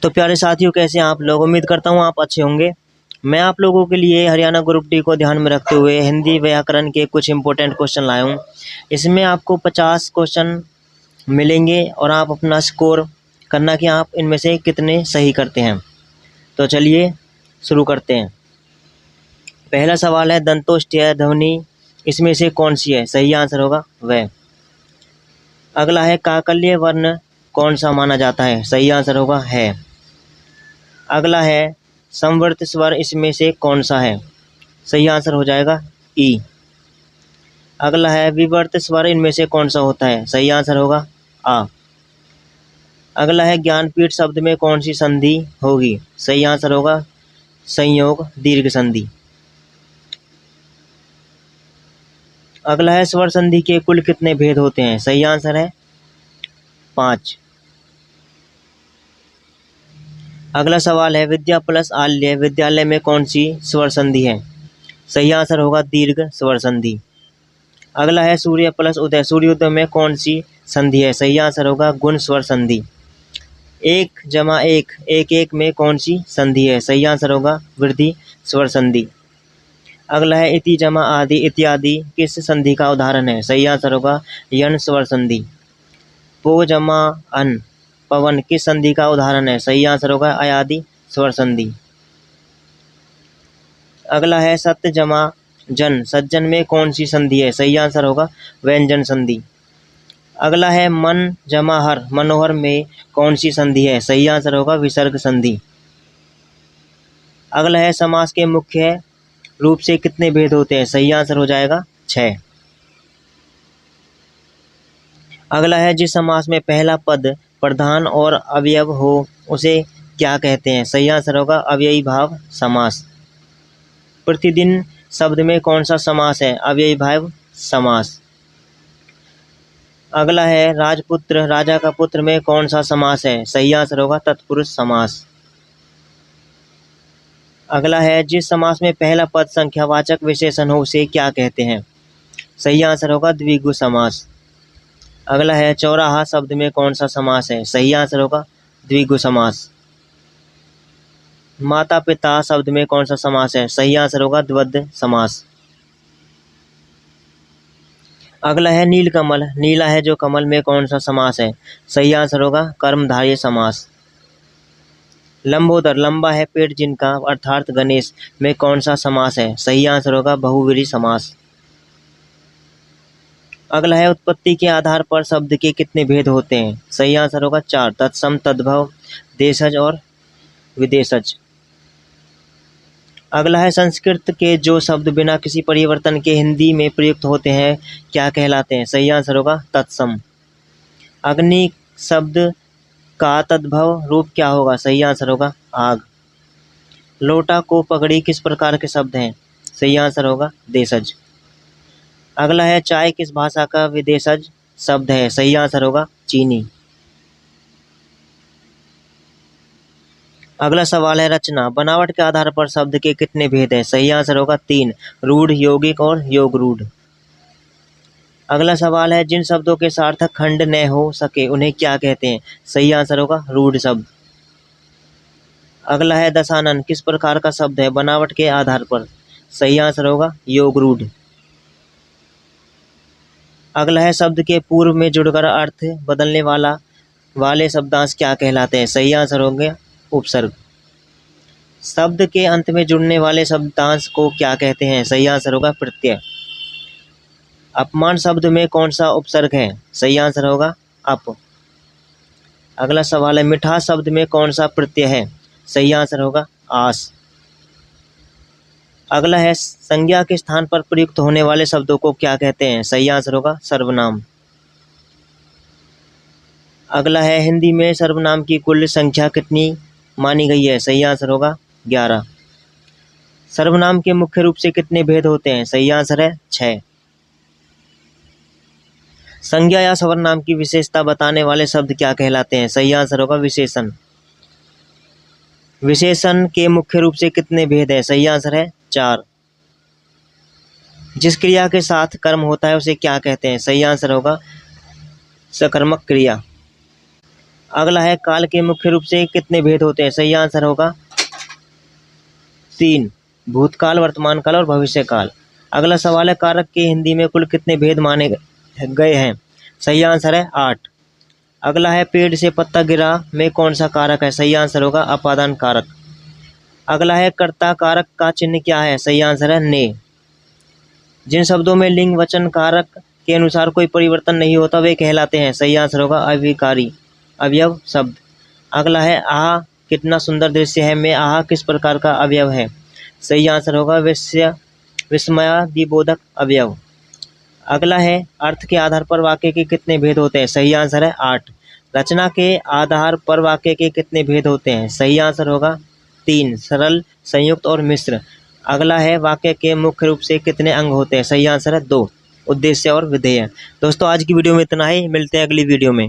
तो प्यारे साथियों, कैसे हैं आप लोग? उम्मीद करता हूँ आप अच्छे होंगे। मैं आप लोगों के लिए हरियाणा ग्रुप डी को ध्यान में रखते हुए हिंदी व्याकरण के कुछ इंपॉर्टेंट क्वेश्चन लाया हूँ। इसमें आपको 50 क्वेश्चन मिलेंगे और आप अपना स्कोर करना कि आप इनमें से कितने सही करते हैं। तो चलिए शुरू करते हैं। पहला सवाल है, दंतोष्ठ्य ध्वनि इसमें से कौन सी है? सही आंसर होगा वह। अगला है, काकल्य वर्ण कौन सा माना जाता है? सही आंसर होगा है। अगला है, समवर्त स्वर इसमें से कौन सा है? सही आंसर हो जाएगा ई। अगला है, विवर्त स्वर इनमें से कौन सा होता है? सही आंसर होगा आ। अगला है, ज्ञानपीठ शब्द में कौन सी संधि होगी? सही आंसर होगा संयोग दीर्घ संधि। अगला है, स्वर संधि के कुल कितने भेद होते हैं? सही आंसर है 5। अगला सवाल है, विद्या प्लस आल्य विद्यालय में कौन सी स्वर संधि है? सही आंसर होगा दीर्घ स्वर संधि। अगला है, सूर्य प्लस उदय सूर्योदय में कौन सी संधि है? सही आंसर होगा गुण स्वर संधि। 1 जमा 1 1 1 में कौन सी संधि है? सही आंसर होगा वृद्धि स्वर संधि। अगला है, इति जमा आदि इत्यादि किस संधि का उदाहरण है? सही आंसर होगा यण स्वर संधि। पो जमा अन पवन किस संधि का उदाहरण है? सही आंसर होगा अयादि स्वर संधि। अगला है, सत्य जमा जन सज्जन में कौन सी संधि है? सही आंसर होगा व्यंजन संधि। अगला है, मन जमा हर मनोहर में कौन सी संधि है? सही आंसर होगा विसर्ग संधि। अगला है, समास के मुख्य रूप से कितने भेद होते हैं? सही आंसर हो जाएगा 6। अगला है, जिस समास में पहला पद प्रधान और अवयव हो उसे क्या कहते हैं? सही आंसर होगा अव्ययी भाव समास। प्रतिदिन शब्द में कौन सा समास है? अव्ययी भाव समास। अगला है, राजपुत्र राजा का पुत्र में कौन सा समास है? सही आंसर होगा तत्पुरुष समास। अगला है, जिस समास में पहला पद संख्यावाचक विशेषण हो उसे क्या कहते हैं? सही आंसर होगा द्विगु समास। अगला है, चौराहा शब्द में कौन सा समास है? सही आंसर होगा द्विगु समास। माता पिता शब्द में कौन सा समास है? सही आंसर होगा द्वंद्व समास। अगला है, नीलकमल नीला है जो कमल में कौन सा समास है? सही आंसर होगा कर्मधारय समास। लंबोदर लंबा है पेट जिनका अर्थात गणेश में कौन सा समास है? सही आंसर होगा बहुव्रीहि समास। अगला है, उत्पत्ति के आधार पर शब्द के कितने भेद होते हैं? सही आंसर होगा 4, तत्सम तद्भव देशज और विदेशज। अगला है, संस्कृत के जो शब्द बिना किसी परिवर्तन के हिंदी में प्रयुक्त होते हैं क्या कहलाते हैं? सही आंसर होगा तत्सम। अग्नि शब्द का तद्भव रूप क्या होगा? सही आंसर होगा आग। लोटा को पगड़ी किस प्रकार के शब्द हैं? सही आंसर होगा देशज। अगला है, चाय किस भाषा का विदेशज शब्द है? सही आंसर होगा चीनी। अगला सवाल है, रचना बनावट के आधार पर शब्द के कितने भेद हैं? सही आंसर होगा 3, रूढ़ यौगिक और योग रूढ़। अगला सवाल है, जिन शब्दों के सार्थक खंड न हो सके उन्हें क्या कहते हैं? सही आंसर होगा रूढ़ शब्द। अगला है, दशानन किस प्रकार का शब्द है बनावट के आधार पर? सही आंसर होगा योग रूढ़। अगला है, शब्द के पूर्व में जुड़कर अर्थ बदलने वाले शब्दांश क्या कहलाते हैं? सही आंसर होंगे उपसर्ग। शब्द के अंत में जुड़ने वाले शब्दांश को क्या कहते हैं? सही आंसर होगा प्रत्यय। अपमान शब्द में कौन सा उपसर्ग है? सही आंसर होगा अप। अगला सवाल है, मिठास शब्द में कौन सा प्रत्यय है? सही आंसर होगा आस। अगला है, संज्ञा के स्थान पर प्रयुक्त होने वाले शब्दों को क्या कहते हैं? सही आंसर होगा सर्वनाम। अगला है, हिंदी में सर्वनाम की कुल संख्या कितनी मानी गई है? सही आंसर होगा 11। सर्वनाम के मुख्य रूप से कितने भेद होते हैं? सही आंसर है 6। संज्ञा या सर्वनाम की विशेषता बताने वाले शब्द क्या कहलाते हैं? सही आंसर होगा विशेषण। विशेषण के मुख्य रूप से कितने भेद हैं? सही आंसर है 4। जिस क्रिया के साथ कर्म होता है उसे क्या कहते हैं? सही आंसर होगा सकर्मक क्रिया। अगला है काल के मुख्य रूप से कितने भेद होते हैं? सही आंसर होगा 3, भूतकाल, वर्तमान काल और भविष्य काल। अगला सवाल है कारक के हिंदी में कुल कितने भेद माने गए हैं? सही आंसर है 8। अगला है पेड़ से पत्ता गिरा में कौन सा कारक है? सही आंसर होगा अपादान कारक। अगला है कर्ता कारक का चिन्ह क्या है? सही आंसर है ने। जिन शब्दों में लिंग वचन कारक के अनुसार कोई परिवर्तन नहीं होता वे कहलाते हैं? सही आंसर होगा अविकारी अवयव शब्द। अगला है आह कितना सुंदर दृश्य है में आह किस प्रकार का अवयव है? सही आंसर होगा विस्मयादिबोधक अवयव। अगला है अर्थ के आधार पर वाक्य के कितने भेद होते हैं? सही आंसर है 8। रचना के आधार पर वाक्य के कितने भेद होते हैं? सही आंसर होगा 3, सरल, संयुक्त और मिश्र। अगला है वाक्य के मुख्य रूप से कितने अंग होते हैं? सही आंसर है 2, उद्देश्य और विधेय। दोस्तों आज की वीडियो में इतना ही, मिलते हैं अगली वीडियो में।